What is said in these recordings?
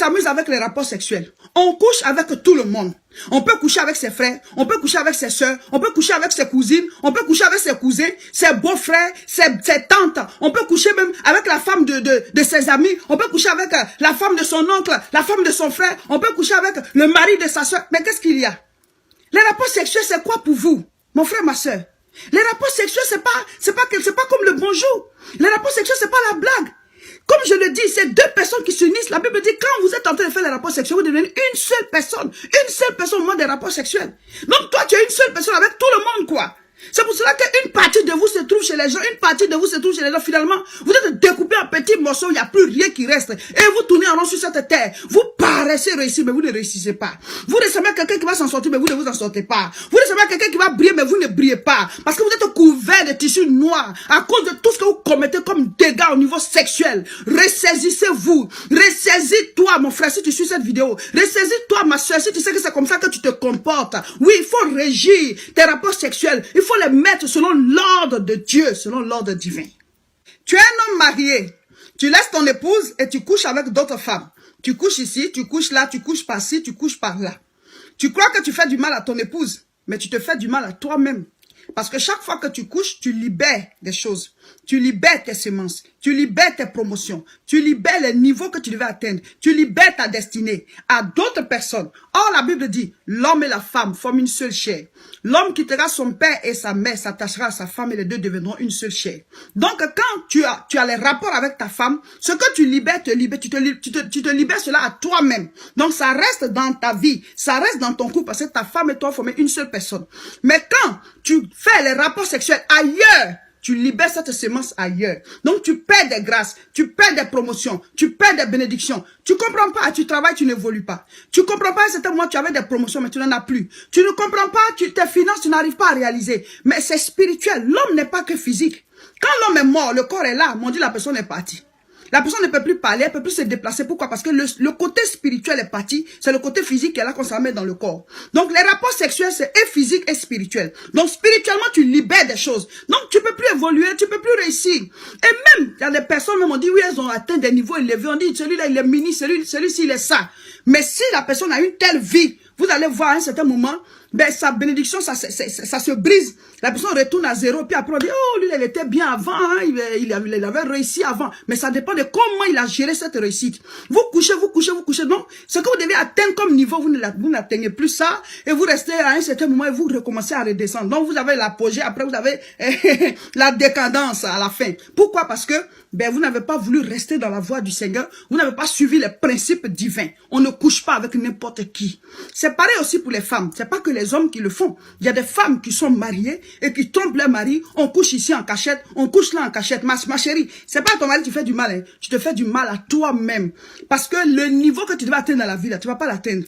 s'amuse avec les rapports sexuels. On couche avec tout le monde. On peut coucher avec ses frères, on peut coucher avec ses soeurs, on peut coucher avec ses cousines, on peut coucher avec ses cousins, ses beaux-frères, ses tantes. On peut coucher même avec la femme de ses amis. On peut coucher avec la femme de son oncle, la femme de son frère. On peut coucher avec le mari de sa soeur. Mais qu'est-ce qu'il y a? Les rapports sexuels, c'est quoi pour vous, mon frère, ma soeur? Les rapports sexuels, c'est pas comme le bonjour. Les rapports sexuels, c'est pas la blague. Comme je le dis, c'est deux personnes qui s'unissent. La Bible dit, quand vous êtes en train de faire les rapports sexuels, vous devenez une seule personne au moment des rapports sexuels. Donc toi, tu es une seule personne avec tout le monde, quoi. C'est pour cela qu'une partie de vous se trouve chez les gens, une partie de vous se trouve chez les gens. Finalement, vous êtes découpés en petits morceaux, il n'y a plus rien qui reste. Et vous tournez en rond sur cette terre. Vous paraissez réussir, mais vous ne réussissez pas. Vous ressemblez à quelqu'un qui va s'en sortir, mais vous ne vous en sortez pas. Vous ressemblez à quelqu'un qui va briller, mais vous ne brillez pas. Parce que vous êtes couvert de tissus noirs à cause de tout ce que vous commettez comme dégâts au niveau sexuel. Ressaisissez-vous. Ressaisis-toi, mon frère, si tu suis cette vidéo. Ressaisis-toi, ma soeur, si tu sais que c'est comme ça que tu te comportes. Oui, il faut régir tes rapports sexuels. Il faut les mettre selon l'ordre de Dieu, selon l'ordre divin. Tu es un homme marié, tu laisses ton épouse et tu couches avec d'autres femmes. Tu couches ici, tu couches là, tu couches par-ci, tu couches par-là. Tu crois que tu fais du mal à ton épouse, mais tu te fais du mal à toi-même. Parce que chaque fois que tu couches, tu libères des choses. Tu libères tes semences. Tu libères tes promotions. Tu libères les niveaux que tu devais atteindre. Tu libères ta destinée à d'autres personnes. Or, la Bible dit, l'homme et la femme forment une seule chair. L'homme quittera son père et sa mère, s'attachera à sa femme et les deux deviendront une seule chair. Donc, quand tu as les rapports avec ta femme, ce que tu libères, tu te libères cela à toi-même. Donc, ça reste dans ta vie. Ça reste dans ton couple parce que ta femme et toi formez une seule personne. Mais quand tu fais les rapports sexuels ailleurs, tu libères cette semence ailleurs. Donc, tu perds des grâces, tu perds des promotions, tu perds des bénédictions. Tu comprends pas, tu travailles, tu n'évolues pas. Tu comprends pas, à un certain moment, tu avais des promotions, mais tu n'en as plus. Tu ne comprends pas, tes finances, tu n'arrives pas à réaliser. Mais c'est spirituel. L'homme n'est pas que physique. Quand l'homme est mort, le corps est là, mon Dieu, la personne est partie. La personne ne peut plus parler, elle ne peut plus se déplacer. Pourquoi? Parce que le côté spirituel est parti. C'est le côté physique qui est là qu'on s'en met dans le corps. Donc, les rapports sexuels, c'est et physique et spirituel. Donc, spirituellement, tu libères des choses. Donc, tu ne peux plus évoluer, tu ne peux plus réussir. Et même, il y a des personnes, même on dit, oui, elles ont atteint des niveaux élevés. On dit, celui-là, il est mini, celui-ci, il est ça. Mais si la personne a une telle vie, vous allez voir à un certain moment, ben, sa bénédiction, ça se brise. La personne retourne à zéro, puis après on dit, oh, lui, il était bien avant, hein, il avait réussi avant. Mais ça dépend de comment il a géré cette réussite. Vous couchez. Donc, ce que vous devez atteindre comme niveau, vous n'atteignez plus ça, et vous restez à un certain moment, et vous recommencez à redescendre. Donc, vous avez l'apogée, après vous avez la décadence à la fin. Pourquoi? Parce que, ben, vous n'avez pas voulu rester dans la voie du Seigneur, vous n'avez pas suivi les principes divins. On ne couche pas avec n'importe qui. C'est pareil aussi pour les femmes. C'est pas que les hommes qui le font. Il y a des femmes qui sont mariées et qui trompent leur mari. On couche ici en cachette, on couche là en cachette. Ma chérie, c'est pas à ton mari que tu fais du mal. Hein. Tu te fais du mal à toi-même. Parce que le niveau que tu devais atteindre dans la vie, là, tu vas pas l'atteindre.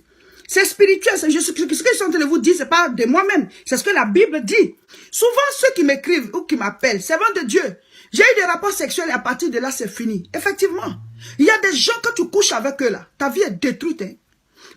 C'est spirituel. Ce que je suis en train de vous dire, c'est pas de moi-même. C'est ce que la Bible dit. Souvent, ceux qui m'écrivent ou qui m'appellent, c'est venant de Dieu. J'ai eu des rapports sexuels et à partir de là, c'est fini. Effectivement. Il y a des gens, quand tu couches avec eux, là, ta vie est détruite. Hein.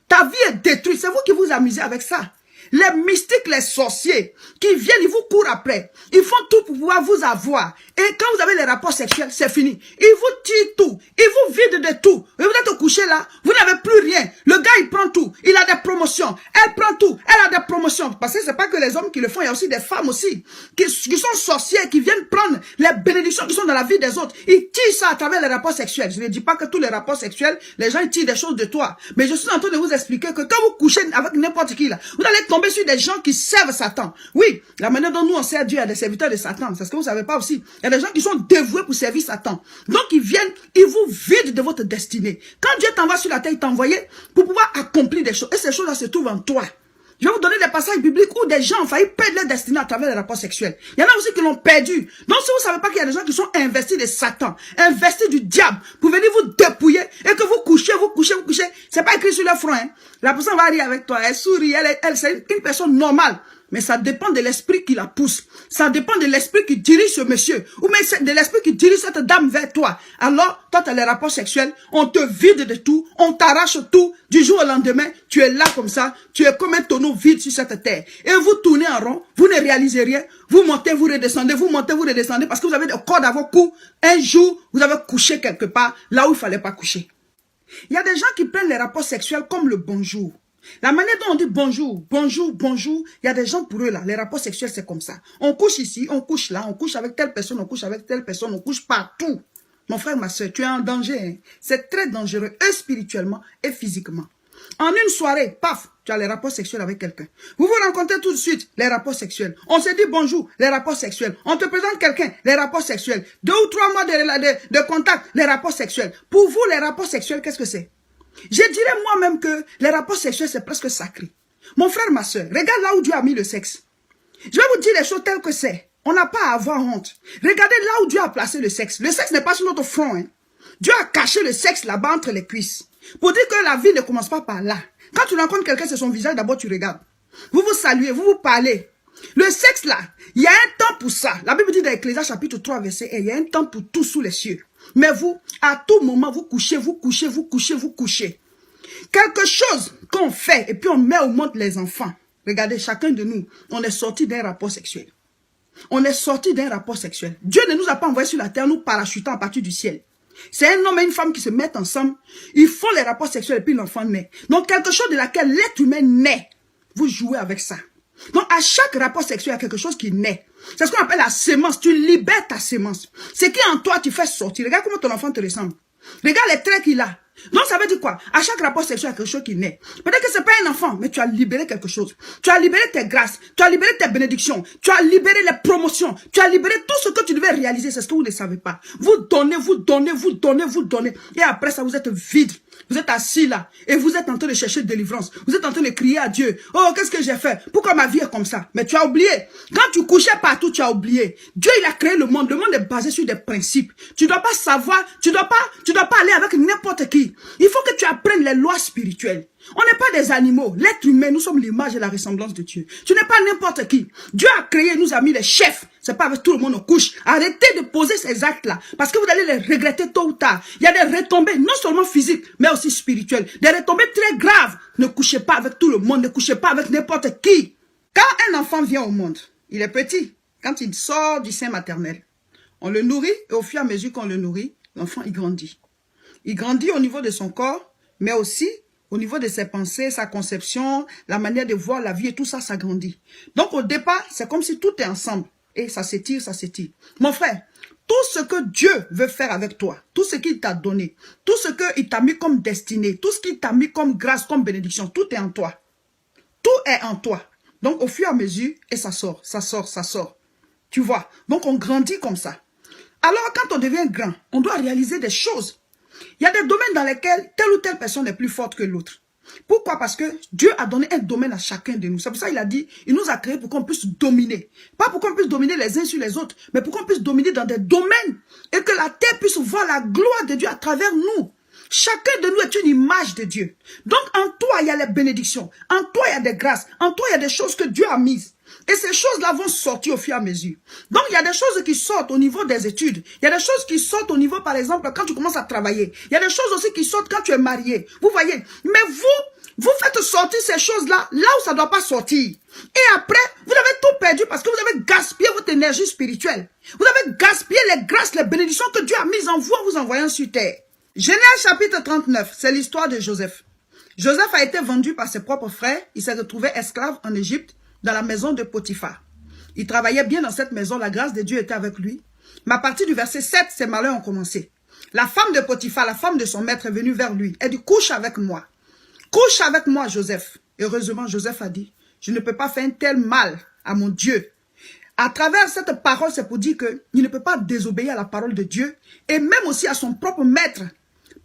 Ta vie est détruite. C'est vous qui vous amusez avec ça. Les mystiques, les sorciers, qui viennent, ils vous courent après. Ils font tout pour pouvoir vous avoir. Et quand vous avez les rapports sexuels, c'est fini. Ils vous tirent tout. Ils vous vident de tout. Et vous êtes couché là, vous n'avez plus rien. Le gars, il prend tout. Il a des promotions. Elle prend tout. Elle a des promotions. Parce que c'est pas que les hommes qui le font, il y a aussi des femmes aussi, qui sont sorcières, qui viennent prendre les bénédictions qui sont dans la vie des autres. Ils tirent ça à travers les rapports sexuels. Je ne dis pas que tous les rapports sexuels, les gens ils tirent des choses de toi. Mais je suis en train de vous expliquer que quand vous couchez avec n'importe qui là, vous allez tomber sur des gens qui servent Satan. Oui, la manière dont nous on sert Dieu à des serviteurs de Satan, c'est ce que vous savez pas aussi. Il y a des gens qui sont dévoués pour servir Satan. Donc ils viennent, ils vous vident de votre destinée. Quand Dieu t'envoie sur la terre, il t'a envoyé pour pouvoir accomplir des choses. Et ces choses-là se trouvent en toi. Je vais vous donner des passages bibliques où des gens ont failli perdre leur destinée à travers les rapports sexuels. Il y en a aussi qui l'ont perdu. Donc si vous ne savez pas qu'il y a des gens qui sont investis de Satan, investis du diable, pour venir vous dépouiller et que vous couchez, c'est pas écrit sur leur front. Hein. La personne va rire avec toi, elle sourit, elle c'est une personne normale. Mais ça dépend de l'esprit qui la pousse. Ça dépend de l'esprit qui dirige ce monsieur. Ou même de l'esprit qui dirige cette dame vers toi. Alors, toi, tu as les rapports sexuels. On te vide de tout. On t'arrache tout. Du jour au lendemain, tu es là comme ça. Tu es comme un tonneau vide sur cette terre. Et vous tournez en rond. Vous ne réalisez rien. Vous montez, vous redescendez. Vous montez, vous redescendez. Parce que vous avez des cordes à vos coups. Un jour, vous avez couché quelque part. Là où il ne fallait pas coucher. Il y a des gens qui prennent les rapports sexuels comme le bonjour. La manière dont on dit bonjour, bonjour, bonjour, il y a des gens pour eux là, les rapports sexuels c'est comme ça. On couche ici, on couche là, on couche avec telle personne, on couche avec telle personne, on couche partout. Mon frère, ma soeur, tu es en danger. Hein? C'est très dangereux, et spirituellement et physiquement. En une soirée, paf, tu as les rapports sexuels avec quelqu'un. Vous vous rencontrez tout de suite, les rapports sexuels. On se dit bonjour, les rapports sexuels. On te présente quelqu'un, les rapports sexuels. 2 ou 3 mois de contact, les rapports sexuels. Pour vous, les rapports sexuels, qu'est-ce que c'est? Je dirais moi-même que les rapports sexuels, c'est presque sacré. Mon frère, ma soeur, regarde là où Dieu a mis le sexe. Je vais vous dire les choses telles que c'est. On n'a pas à avoir honte. Regardez là où Dieu a placé le sexe. Le sexe n'est pas sur notre front. Hein. Dieu a caché le sexe là-bas entre les cuisses. Pour dire que la vie ne commence pas par là. Quand tu rencontres quelqu'un, c'est son visage, d'abord tu regardes. Vous vous saluez, vous vous parlez. Le sexe là, il y a un temps pour ça. La Bible dit dans Ecclésiaste chapitre 3 verset 1, il y a un temps pour tout sous les cieux. Mais vous, à tout moment, vous couchez, vous couchez, vous couchez, vous couchez. Quelque chose qu'on fait et puis on met au monde les enfants. Regardez, chacun de nous, on est sorti d'un rapport sexuel. On est sorti d'un rapport sexuel. Dieu ne nous a pas envoyés sur la terre, nous parachutant à partir du ciel. C'est un homme et une femme qui se mettent ensemble. Ils font les rapports sexuels et puis l'enfant naît. Donc quelque chose de laquelle l'être humain naît. Vous jouez avec ça. Donc à chaque rapport sexuel, il y a quelque chose qui naît. C'est ce qu'on appelle la sémence. Tu libères ta sémence. Ce qui est en toi, tu fais sortir. Regarde comment ton enfant te ressemble. Regarde les traits qu'il a. Donc ça veut dire quoi? À chaque rapport sexuel, il y a quelque chose qui naît. Peut-être que ce n'est pas un enfant, mais tu as libéré quelque chose. Tu as libéré tes grâces, tu as libéré tes bénédictions, tu as libéré les promotions, tu as libéré tout ce que tu devais réaliser. C'est ce que vous ne savez pas. Vous donnez, vous donnez, vous donnez, vous donnez. Et après ça, vous êtes vide. Vous êtes assis là et vous êtes en train de chercher délivrance. Vous êtes en train de crier à Dieu. Oh, qu'est-ce que j'ai fait? Pourquoi ma vie est comme ça? Mais tu as oublié. Quand tu couchais partout, tu as oublié. Dieu, il a créé le monde. Le monde est basé sur des principes. Tu dois pas savoir, tu dois pas aller avec n'importe qui. Il faut que tu apprennes les lois spirituelles. On n'est pas des animaux. L'être humain, nous sommes l'image et la ressemblance de Dieu. Tu n'es pas n'importe qui. Dieu a créé, nous a mis les chefs. C'est pas avec tout le monde on couche. Arrêtez de poser ces actes-là. Parce que vous allez les regretter tôt ou tard. Il y a des retombées, non seulement physiques, mais aussi spirituelles. Des retombées très graves. Ne couchez pas avec tout le monde. Ne couchez pas avec n'importe qui. Quand un enfant vient au monde, il est petit. Quand il sort du sein maternel, on le nourrit et au fur et à mesure qu'on le nourrit, l'enfant, il grandit. Il grandit au niveau de son corps, mais aussi au niveau de ses pensées, sa conception, la manière de voir la vie et tout ça, ça grandit. Donc au départ, c'est comme si tout est ensemble. Et ça s'étire, ça s'étire. Mon frère, tout ce que Dieu veut faire avec toi, tout ce qu'il t'a donné, tout ce qu'il t'a mis comme destinée, tout ce qu'il t'a mis comme grâce, comme bénédiction, tout est en toi. Tout est en toi. Donc au fur et à mesure, et ça sort, ça sort, ça sort. Tu vois, donc on grandit comme ça. Alors quand on devient grand, on doit réaliser des choses. Il y a des domaines dans lesquels telle ou telle personne est plus forte que l'autre. Pourquoi? Parce que Dieu a donné un domaine à chacun de nous. C'est pour ça qu'il a dit, il nous a créés pour qu'on puisse dominer. Pas pour qu'on puisse dominer les uns sur les autres, mais pour qu'on puisse dominer dans des domaines et que la terre puisse voir la gloire de Dieu à travers nous. Chacun de nous est une image de Dieu. Donc en toi, il y a les bénédictions. En toi, il y a des grâces. En toi, il y a des choses que Dieu a mises. Et ces choses-là vont sortir au fur et à mesure. Donc, il y a des choses qui sortent au niveau des études. Il y a des choses qui sortent au niveau, par exemple, quand tu commences à travailler. Il y a des choses aussi qui sortent quand tu es marié. Vous voyez. Mais vous faites sortir ces choses-là, là où ça ne doit pas sortir. Et après, vous avez tout perdu parce que vous avez gaspillé votre énergie spirituelle. Vous avez gaspillé les grâces, les bénédictions que Dieu a mises en vous en vous envoyant sur terre. Genèse chapitre 39, c'est l'histoire de Joseph. Joseph a été vendu par ses propres frères. Il s'est retrouvé esclave en Égypte, dans la maison de Potiphar. Il travaillait bien dans cette maison, la grâce de Dieu était avec lui. Mais à partir du verset 7, ses malheurs ont commencé. La femme de Potiphar, la femme de son maître, est venue vers lui. Elle dit, couche avec moi. Couche avec moi, Joseph. Heureusement, Joseph a dit, je ne peux pas faire un tel mal à mon Dieu. À travers cette parole, c'est pour dire qu'il ne peut pas désobéir à la parole de Dieu et même aussi à son propre maître,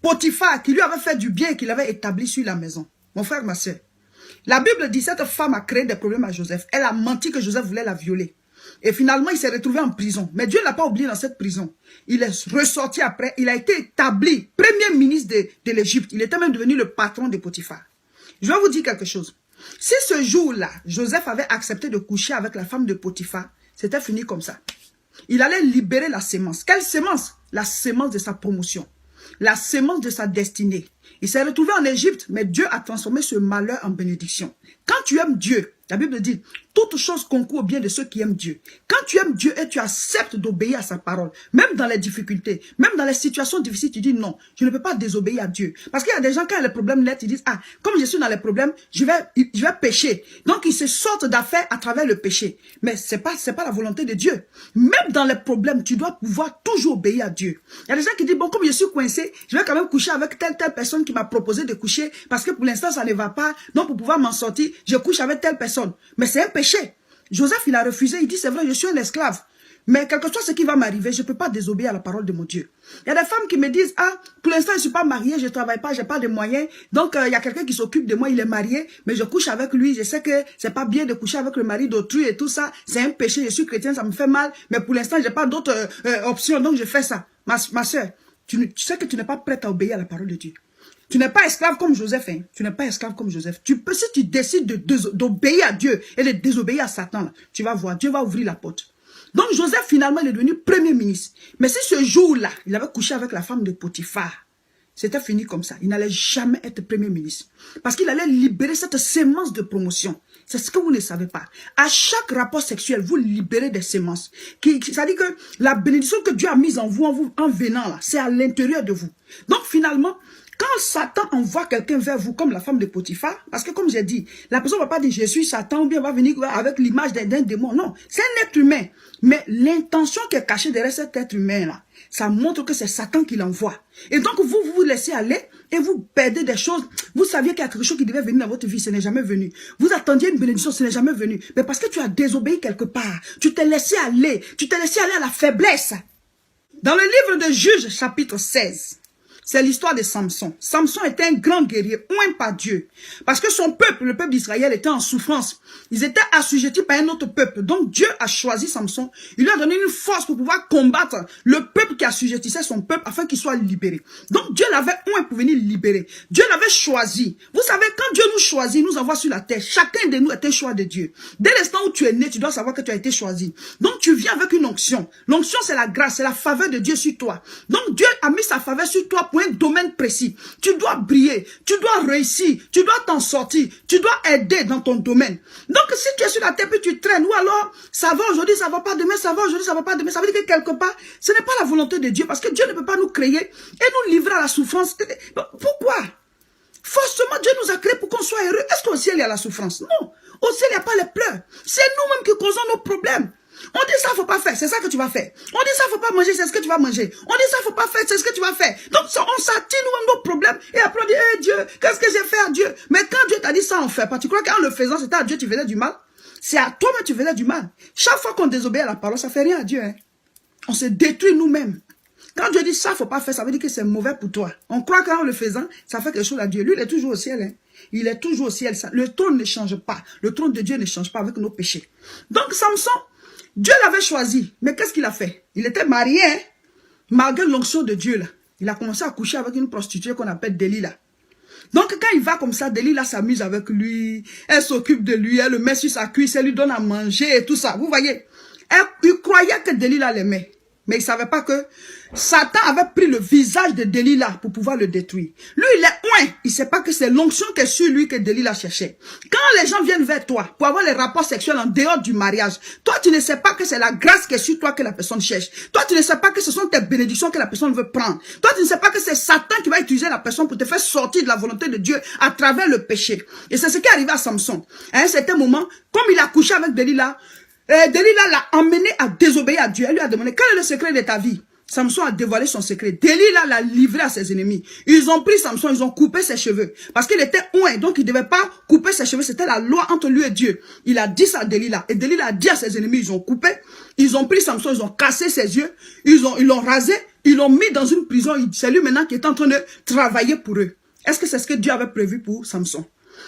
Potiphar, qui lui avait fait du bien et qui l'avait établi sur la maison. Mon frère, ma soeur, la Bible dit que cette femme a créé des problèmes à Joseph. Elle a menti que Joseph voulait la violer. Et finalement, il s'est retrouvé en prison. Mais Dieu ne l'a pas oublié dans cette prison. Il est ressorti après. Il a été établi premier ministre de l'Égypte. Il était même devenu le patron de Potiphar. Je vais vous dire quelque chose. Si ce jour-là, Joseph avait accepté de coucher avec la femme de Potiphar, c'était fini comme ça. Il allait libérer la sémence. Quelle sémence? La sémence de sa promotion. La sémence de sa destinée. Il s'est retrouvé en Égypte, mais Dieu a transformé ce malheur en bénédiction. Quand tu aimes Dieu, la Bible dit, Toute chose concourt au bien de ceux qui aiment Dieu. Quand tu aimes Dieu et tu acceptes d'obéir à sa parole, même dans les difficultés, même dans les situations difficiles, tu dis non, je ne peux pas désobéir à Dieu. Parce qu'il y a des gens, quand les problèmes naissent, ils disent, ah, comme je suis dans les problèmes, je vais pécher. Donc, ils se sortent d'affaires à travers le péché. Mais c'est pas la volonté de Dieu. Même dans les problèmes, tu dois pouvoir toujours obéir à Dieu. Il y a des gens qui disent, bon, comme je suis coincé, je vais quand même coucher avec telle personne qui m'a proposé de coucher parce que pour l'instant, ça ne va pas. Donc, pour pouvoir m'en sortir, je couche avec telle personne. Mais c'est un péché. Joseph, il a refusé. Il dit, c'est vrai, je suis un esclave. Mais quel que soit ce qui va m'arriver, je ne peux pas désobéir à la parole de mon Dieu. Il y a des femmes qui me disent, ah, pour l'instant, je ne suis pas mariée, je ne travaille pas, je n'ai pas de moyens. Donc, il y a quelqu'un qui s'occupe de moi, il est marié, mais je couche avec lui. Je sais que c'est pas bien de coucher avec le mari d'autrui et tout ça. C'est un péché, je suis chrétien, ça me fait mal. Mais pour l'instant, je n'ai pas d'autres options, donc je fais ça. Ma soeur, tu sais que tu n'es pas prête à obéir à la parole de Dieu. Tu n'es pas esclave comme Joseph, hein. Tu n'es pas esclave comme Joseph. Si tu décides d'obéir à Dieu et de désobéir à Satan, là, tu vas voir, Dieu va ouvrir la porte. Donc Joseph, finalement, il est devenu premier ministre. Mais si ce jour-là, il avait couché avec la femme de Potiphar, c'était fini comme ça. Il n'allait jamais être premier ministre. Parce qu'il allait libérer cette sémence de promotion. C'est ce que vous ne savez pas. À chaque rapport sexuel, vous libérez des sémences. Ça dit que la bénédiction que Dieu a mise en vous, en venant là, c'est à l'intérieur de vous. Donc finalement, quand Satan envoie quelqu'un vers vous, comme la femme de Potiphar, parce que comme j'ai dit, la personne ne va pas dire je suis Satan, ou bien va venir avec l'image d'un démon. Non, c'est un être humain. Mais l'intention qui est cachée derrière cet être humain-là, ça montre que c'est Satan qui l'envoie. Et donc vous laissez aller et vous perdez des choses. Vous saviez qu'il y a quelque chose qui devait venir dans votre vie, ce n'est jamais venu. Vous attendiez une bénédiction, ce n'est jamais venu. Mais parce que tu as désobéi quelque part, tu t'es laissé aller à la faiblesse. Dans le livre de Juges, chapitre 16, c'est l'histoire de Samson. Samson était un grand guerrier, oint par Dieu. Parce que son peuple, le peuple d'Israël, était en souffrance. Ils étaient assujettis par un autre peuple. Donc Dieu a choisi Samson. Il lui a donné une force pour pouvoir combattre le peuple qui assujettissait son peuple afin qu'il soit libéré. Donc Dieu l'avait oint pour venir libérer. Dieu l'avait choisi. Vous savez, quand Dieu nous choisit, nous envoie sur la terre, chacun de nous est un choix de Dieu. Dès l'instant où tu es né, tu dois savoir que tu as été choisi. Donc tu viens avec une onction. L'onction, c'est la grâce, c'est la faveur de Dieu sur toi. Donc Dieu a mis sa faveur sur toi pour un domaine précis. Tu dois briller, tu dois réussir, tu dois t'en sortir, tu dois aider dans ton domaine. Donc si tu es sur la terre puis tu traînes, ou alors ça va aujourd'hui, ça va pas demain, ça va aujourd'hui, ça va pas demain, ça veut dire que quelque part, ce n'est pas la volonté de Dieu, parce que Dieu ne peut pas nous créer et nous livrer à la souffrance. Pourquoi? Forcément, Dieu nous a créés pour qu'on soit heureux. Est-ce qu'au ciel il y a la souffrance? Non. Au ciel il n'y a pas les pleurs. C'est nous-mêmes qui causons nos problèmes. On dit ça, faut pas faire, c'est ça que tu vas faire. On dit ça, faut pas manger, c'est ce que tu vas manger. On dit ça, faut pas faire, c'est ce que tu vas faire. Donc, on s'attire nous-mêmes nos problèmes et après on dit, hey Dieu, qu'est-ce que j'ai fait à Dieu? Mais quand Dieu t'a dit ça, on fait pas. Tu crois qu'en le faisant, c'était à Dieu, tu faisais du mal? C'est à toi-même, tu faisais du mal. Chaque fois qu'on désobéit à la parole, ça fait rien à Dieu, hein. On se détruit nous-mêmes. Quand Dieu dit ça, faut pas faire, ça veut dire que c'est mauvais pour toi. On croit qu'en le faisant, ça fait quelque chose à Dieu. Lui, il est toujours au ciel, hein. Il est toujours au ciel. Le trône ne change pas. Le trône de Dieu ne change pas avec nos péchés. Donc, Samson, Dieu l'avait choisi, mais qu'est-ce qu'il a fait? Il était marié, hein? Malgré l'onction de Dieu là. Il a commencé à coucher avec une prostituée qu'on appelle Delilah. Donc quand il va comme ça, Delilah s'amuse avec lui, elle s'occupe de lui, elle le met sur sa cuisse, elle lui donne à manger et tout ça. Vous voyez, il croyait que Delilah l'aimait. Mais il ne savait pas que Satan avait pris le visage de Delilah pour pouvoir le détruire. Lui, il est oint. Il ne sait pas que c'est l'onction qui est sur lui que Delilah cherchait. Quand les gens viennent vers toi pour avoir les rapports sexuels en dehors du mariage, toi, tu ne sais pas que c'est la grâce qui est sur toi que la personne cherche. Toi, tu ne sais pas que ce sont tes bénédictions que la personne veut prendre. Toi, tu ne sais pas que c'est Satan qui va utiliser la personne pour te faire sortir de la volonté de Dieu à travers le péché. Et c'est ce qui est arrivé à Samson. À un certain moment, comme il a couché avec Delilah, Delilah l'a emmené à désobéir à Dieu. Elle lui a demandé, quel est le secret de ta vie? Samson a dévoilé son secret. Delilah l'a livré à ses ennemis. Ils ont pris Samson, ils ont coupé ses cheveux. Parce qu'il était oint, donc il ne devait pas couper ses cheveux. C'était la loi entre lui et Dieu. Il a dit ça à Delilah. Et Delilah a dit à ses ennemis, ils ont coupé. Ils ont pris Samson, ils ont cassé ses yeux. Ils l'ont rasé. Ils l'ont mis dans une prison. C'est lui maintenant qui est en train de travailler pour eux. Est-ce que c'est ce que Dieu avait prévu pour Samson?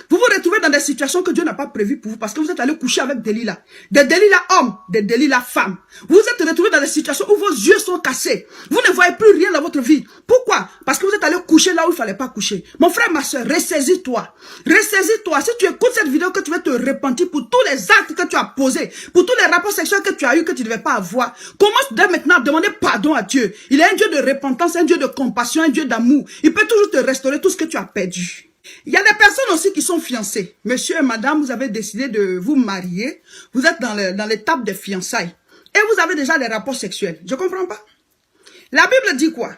Vous vous retrouvez dans des situations que Dieu n'a pas prévues pour vous parce que vous êtes allé coucher avec Delilah. Des Delilah hommes, des Delilah femmes. Vous êtes retrouvés dans des situations où vos yeux sont cassés. Vous ne voyez plus rien dans votre vie. Pourquoi? Parce que vous êtes allé coucher là où il ne fallait pas coucher. Mon frère, ma soeur, ressaisis-toi. Ressaisis-toi. Si tu écoutes cette vidéo, que tu veux te repentir pour tous les actes que tu as posés, pour tous les rapports sexuels que tu as eu que tu ne devais pas avoir, commence dès maintenant à demander pardon à Dieu. Il est un Dieu de repentance, un Dieu de compassion, un Dieu d'amour. Il peut toujours te restaurer tout ce que tu as perdu. Il y a des personnes aussi qui sont fiancées. Monsieur et madame, vous avez décidé de vous marier. Vous êtes dans l'étape des fiançailles. Et vous avez déjà des rapports sexuels. Je ne comprends pas. La Bible dit quoi?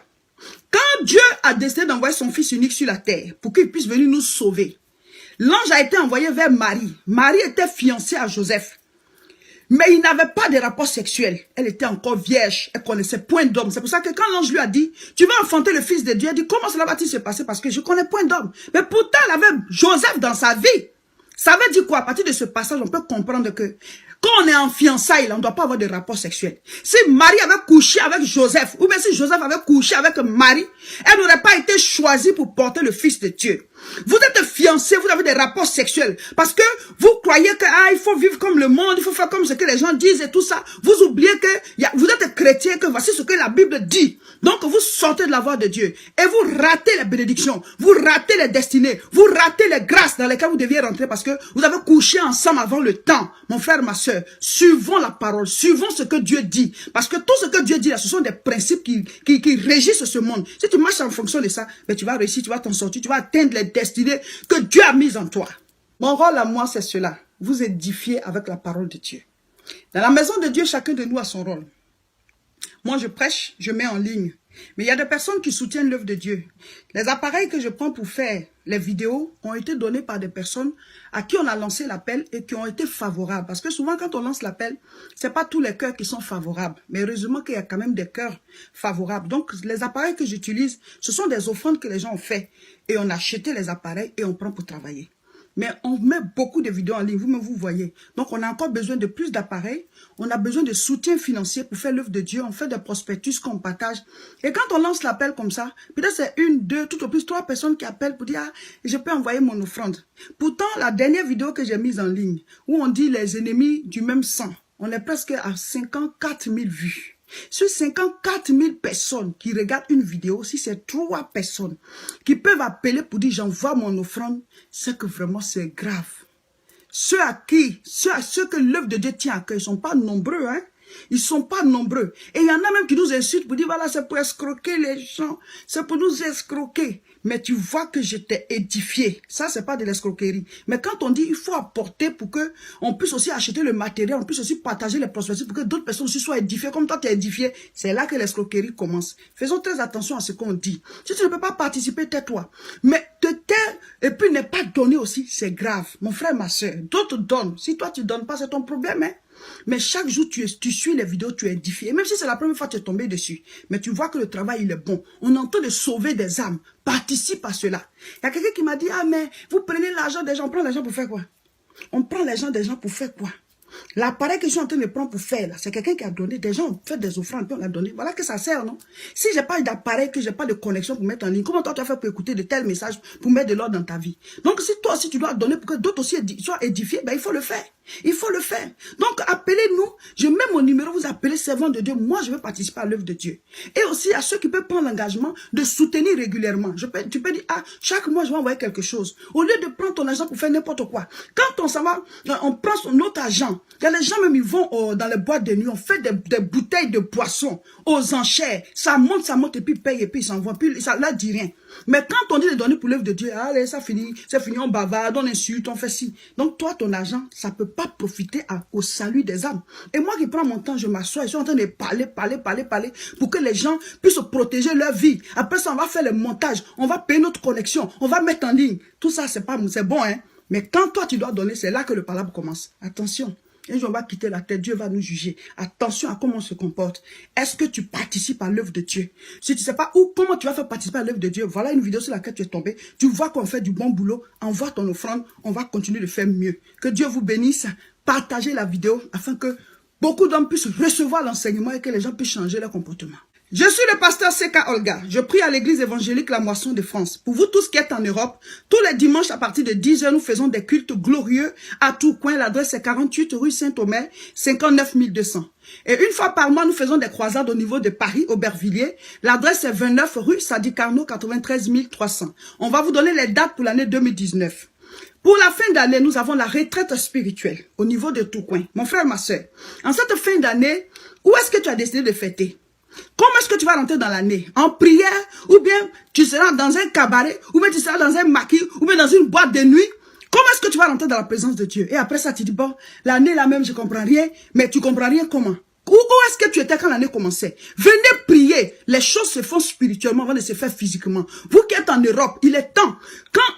Quand Dieu a décidé d'envoyer son fils unique sur la terre pour qu'il puisse venir nous sauver, l'ange a été envoyé vers Marie. Marie était fiancée à Joseph. Mais il n'avait pas de rapport sexuel. Elle était encore vierge. Elle connaissait point d'homme. C'est pour ça que quand l'ange lui a dit, tu vas enfanter le fils de Dieu, elle dit, comment cela va-t-il se passer? Parce que je connais point d'homme. Mais pourtant, elle avait Joseph dans sa vie. Ça veut dire quoi? À partir de ce passage, on peut comprendre que quand on est en fiançailles, on ne doit pas avoir de rapport sexuel. Si Marie avait couché avec Joseph, ou bien si Joseph avait couché avec Marie, elle n'aurait pas été choisie pour porter le fils de Dieu. Vous êtes fiancés, vous avez des rapports sexuels. Parce que vous croyez que il faut vivre comme le monde, il faut faire comme ce que les gens disent et tout ça. Vous oubliez que vous êtes chrétien, que voici ce que la Bible dit. Donc vous sortez de la voie de Dieu et vous ratez les bénédictions, vous ratez les destinées, vous ratez les grâces dans lesquelles vous deviez rentrer parce que vous avez couché ensemble avant le temps. Mon frère, ma soeur, suivons la parole, suivons ce que Dieu dit. Parce que tout ce que Dieu dit là, ce sont des principes qui régissent ce monde. Si tu marches en fonction de ça, ben, tu vas réussir, tu vas t'en sortir, tu vas atteindre les destinées que Dieu a mises en toi. Mon rôle à moi, c'est cela. Vous édifier avec la parole de Dieu. Dans la maison de Dieu, chacun de nous a son rôle. Moi, je prêche, je mets en ligne. Mais il y a des personnes qui soutiennent l'œuvre de Dieu. Les appareils que je prends pour faire les vidéos ont été donnés par des personnes à qui on a lancé l'appel et qui ont été favorables. Parce que souvent, quand on lance l'appel, ce n'est pas tous les cœurs qui sont favorables. Mais heureusement qu'il y a quand même des cœurs favorables. Donc, les appareils que j'utilise, ce sont des offrandes que les gens ont fait. Et on a acheté les appareils et on prend pour travailler. Mais on met beaucoup de vidéos en ligne, vous-même vous voyez. Donc on a encore besoin de plus d'appareils, on a besoin de soutien financier pour faire l'œuvre de Dieu, on fait des prospectus qu'on partage. Et quand on lance l'appel comme ça, peut-être c'est une, deux, tout au plus 3 personnes qui appellent pour dire « Ah, je peux envoyer mon offrande ». Pourtant, la dernière vidéo que j'ai mise en ligne, où on dit les ennemis du même sang, on est presque à 54 000 vues. Sur 54 000 personnes qui regardent une vidéo, si c'est 3 personnes qui peuvent appeler pour dire j'envoie mon offrande, c'est que vraiment c'est grave. Ceux que l'œuvre de Dieu tient à cœur, ils ne sont pas nombreux, hein. Ils ne sont pas nombreux. Et il y en a même qui nous insultent pour dire voilà, c'est pour escroquer les gens, c'est pour nous escroquer. Mais tu vois que je t'ai édifié. Ça, c'est pas de l'escroquerie. Mais quand on dit il faut apporter pour que on puisse aussi acheter le matériel, on puisse aussi partager les prospectus pour que d'autres personnes aussi soient édifiées comme toi tu es édifié, c'est là que l'escroquerie commence. Faisons très attention à ce qu'on dit. Si tu ne peux pas participer, tais-toi. Mais te taire et puis ne pas donner aussi, c'est grave. Mon frère, ma soeur, d'autres donnent. Si toi tu donnes pas, c'est ton problème, hein. Mais chaque jour, tu suis les vidéos, tu es édifié. Et même si c'est la première fois que tu es tombé dessus, mais tu vois que le travail, il est bon. On est en train de sauver des âmes. Participe à cela. Il y a quelqu'un qui m'a dit, ah mais vous prenez l'argent des gens, on prend l'argent pour faire quoi? On prend l'argent des gens pour faire quoi? L'appareil que je suis en train de prendre pour faire, c'est quelqu'un qui a donné. Des gens ont fait des offrandes, puis on l'a donné. Voilà que ça sert, non? Si j'ai pas d'appareil, que j'ai pas de connexion pour mettre en ligne, comment toi tu vas faire pour écouter de tels messages, pour mettre de l'ordre dans ta vie? Donc si toi aussi tu dois donner pour que d'autres aussi soient édifiés, ben il faut le faire. Il faut le faire. Donc appelez-nous. Je mets mon numéro, vous appelez servant de Dieu. Moi, je veux participer à l'œuvre de Dieu. Et aussi à ceux qui peuvent prendre l'engagement de soutenir régulièrement. Tu peux dire, ah, chaque mois, je vais envoyer quelque chose. Au lieu de prendre ton argent pour faire n'importe quoi. Quand on s'en va, on prend notre argent. Il y a les gens même, ils vont dans les boîtes de nuit. On fait des bouteilles de boissons aux enchères. Ça monte, et puis ils payent, et puis ils s'en vont. Puis ça leur dit rien. Mais quand on dit de donner pour l'œuvre de Dieu, allez, ça finit, c'est fini, on bavarde, on insulte, on fait ci. Donc toi, ton argent, ça peut pas profiter au salut des âmes. Et moi qui prends mon temps, je m'assois, je suis en train de parler, pour que les gens puissent protéger leur vie. Après ça, on va faire le montage, on va payer notre connexion, on va mettre en ligne. Tout ça, c'est bon, hein. Mais quand toi, tu dois donner, c'est là que le palabre commence. Attention. Un jour, on va quitter la terre, Dieu va nous juger. Attention à comment on se comporte. Est-ce que tu participes à l'œuvre de Dieu? Si tu ne sais pas comment tu vas faire participer à l'œuvre de Dieu, voilà une vidéo sur laquelle tu es tombé. Tu vois qu'on fait du bon boulot. Envoie ton offrande. On va continuer de faire mieux. Que Dieu vous bénisse. Partagez la vidéo afin que beaucoup d'hommes puissent recevoir l'enseignement et que les gens puissent changer leur comportement. Je suis le pasteur Seka Olga. Je prie à l'église évangélique La Moisson de France. Pour vous tous qui êtes en Europe, tous les dimanches à partir de 10 h, nous faisons des cultes glorieux à tout coin. L'adresse est 48 rue Saint-Omer, 59 200. Et une fois par mois, nous faisons des croisades au niveau de Paris, Aubervilliers. L'adresse est 29 rue Sadi Carnot, 93 300. On va vous donner les dates pour l'année 2019. Pour la fin d'année, nous avons la retraite spirituelle au niveau de Tourcoing. Mon frère, ma soeur, en cette fin d'année, où est-ce que tu as décidé de fêter? Comment est-ce que tu vas rentrer dans l'année? En prière, ou bien tu seras dans un cabaret, ou bien tu seras dans un maquis, ou bien dans une boîte de nuit? Comment est-ce que tu vas rentrer dans la présence de Dieu? Et après ça, tu dis, bon, l'année là même, je comprends rien, mais tu comprends rien comment? Où est-ce que tu étais quand l'année commençait? Venez prier. Les choses se font spirituellement avant de se faire physiquement. Vous qui êtes en Europe, il est temps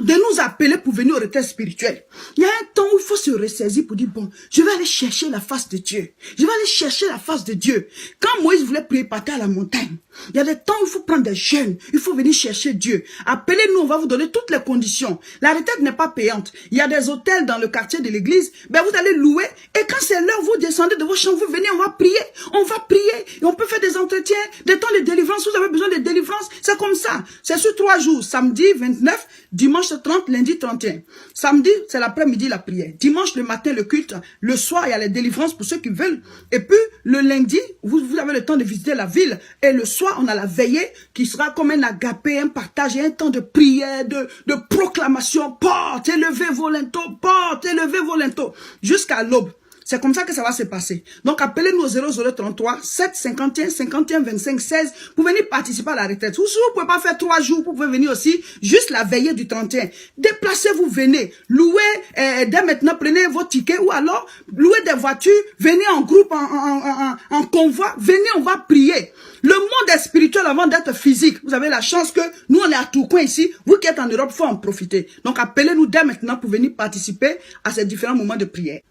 de nous appeler pour venir au retraite spirituel. Il y a un temps où il faut se ressaisir pour dire, bon, je vais aller chercher la face de Dieu. Je vais aller chercher la face de Dieu. Quand Moïse voulait prier, partir à la montagne, il y a des temps où il faut prendre des jeûnes. Il faut venir chercher Dieu. Appelez-nous, on va vous donner toutes les conditions. La retraite n'est pas payante. Il y a des hôtels dans le quartier de l'église. Ben, vous allez louer. Et quand c'est l'heure, vous descendez de vos chambres, vous venez, on va prier. On va prier. Et on peut faire des entretiens, des temps de délivrance. Vous avez besoin de délivrance. C'est comme ça. C'est sur 3 jours. Samedi 29, dimanche 30, lundi 31. Samedi, c'est l'après-midi la prière. Dimanche, le matin, le culte. Le soir, il y a les délivrances pour ceux qui veulent. Et puis, le lundi, vous avez le temps de visiter la ville. Et le soir, on a la veillée qui sera comme un agapé, un partage et un temps de prière, de proclamation. Porte, élevez vos linteaux, porte, élevez vos linteaux. Jusqu'à l'aube. C'est comme ça que ça va se passer. Donc, appelez-nous au 0033 7 51 51 25 16 pour venir participer à la retraite. Ou si vous ne pouvez pas faire 3 jours, vous pouvez venir aussi juste la veillée du 31. Déplacez-vous, venez. Louez, dès maintenant, prenez vos tickets ou alors louez des voitures, venez en groupe, en convoi, venez, on va prier. Le monde est spirituel avant d'être physique. Vous avez la chance que nous, on est à Tourcoing ici. Vous qui êtes en Europe, il faut en profiter. Donc, appelez-nous dès maintenant pour venir participer à ces différents moments de prière.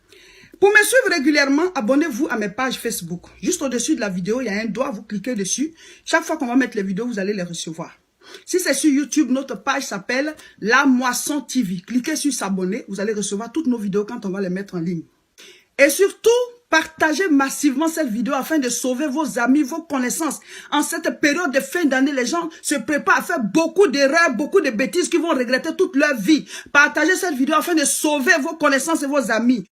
Pour me suivre régulièrement, abonnez-vous à mes pages Facebook. Juste au-dessus de la vidéo, il y a un doigt, vous cliquez dessus. Chaque fois qu'on va mettre les vidéos, vous allez les recevoir. Si c'est sur YouTube, notre page s'appelle La Moisson TV. Cliquez sur s'abonner, vous allez recevoir toutes nos vidéos quand on va les mettre en ligne. Et surtout, partagez massivement cette vidéo afin de sauver vos amis, vos connaissances. En cette période de fin d'année, les gens se préparent à faire beaucoup d'erreurs, beaucoup de bêtises qu'ils vont regretter toute leur vie. Partagez cette vidéo afin de sauver vos connaissances et vos amis.